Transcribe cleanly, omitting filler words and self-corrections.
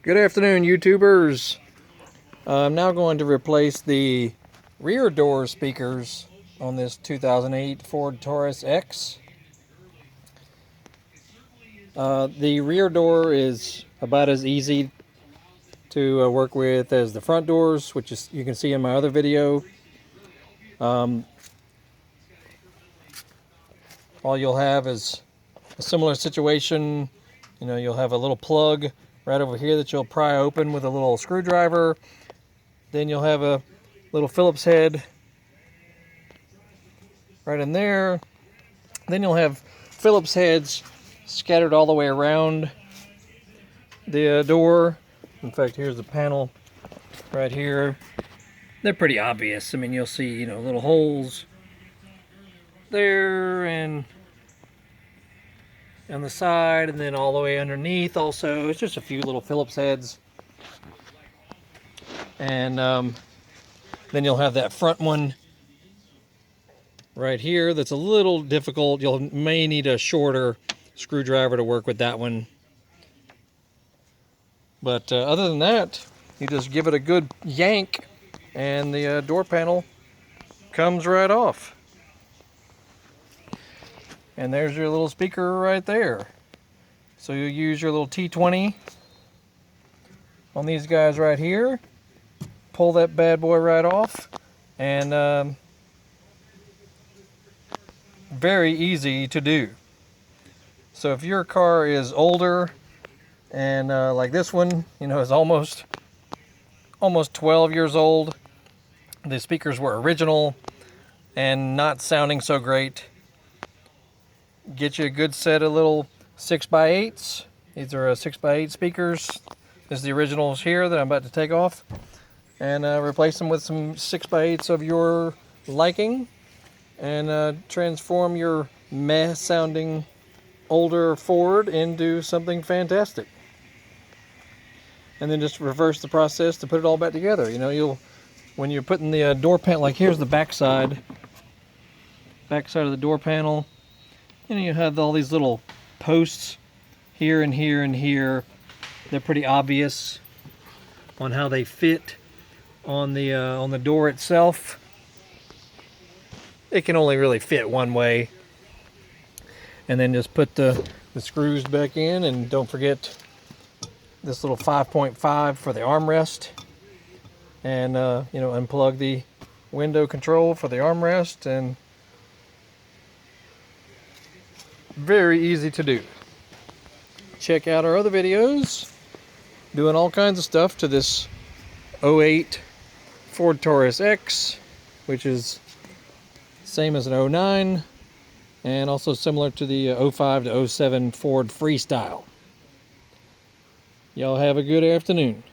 Good afternoon, YouTubers. I'm now going to replace the rear door speakers on this 2008 Ford Taurus X. The rear door is about as easy to work with as the front doors, which is you can see in my other video. All you'll have is a similar situation. You know, you'll have a little plug right over here that you'll pry open with a little screwdriver. Then you'll have a little Phillips head right in there. Then you'll have Phillips heads scattered all the way around the door. In fact, here's the panel right here. They're pretty obvious. I mean, you'll see, you know, little holes there and on the side, and then all the way underneath also. It's just a few little Phillips heads. And then you'll have that front one right here that's a little difficult. You may need a shorter screwdriver to work with that one. But other than that, you just give it a good yank and the door panel comes right off. And there's your little speaker right there. So you use your little T20 on these guys right here. Pull that bad boy right off. And very easy to do. So if your car is older and like this one, you know, is almost 12 years old, the speakers were original and not sounding so great, get you a good set of little 6x8s. These are 6x8 speakers. This is the originals here that I'm about to take off, and replace them with some 6x8s of your liking, and transform your meh sounding older Ford into something fantastic. And then just reverse the process to put it all back together. You know, when you're putting the door panel, like here's the back side of the door panel. You know, you have all these little posts here and here and here. They're pretty obvious on how they fit on the door itself. It can only really fit one way. And then just put the screws back in, and don't forget this little 5.5 for the armrest. And you know, unplug the window control for the armrest, and very easy to do. Check out our other videos doing all kinds of stuff to this 08 Ford Taurus X, which is same as an 09 and also similar to the 05 to 07 Ford Freestyle. Y'all have a good afternoon.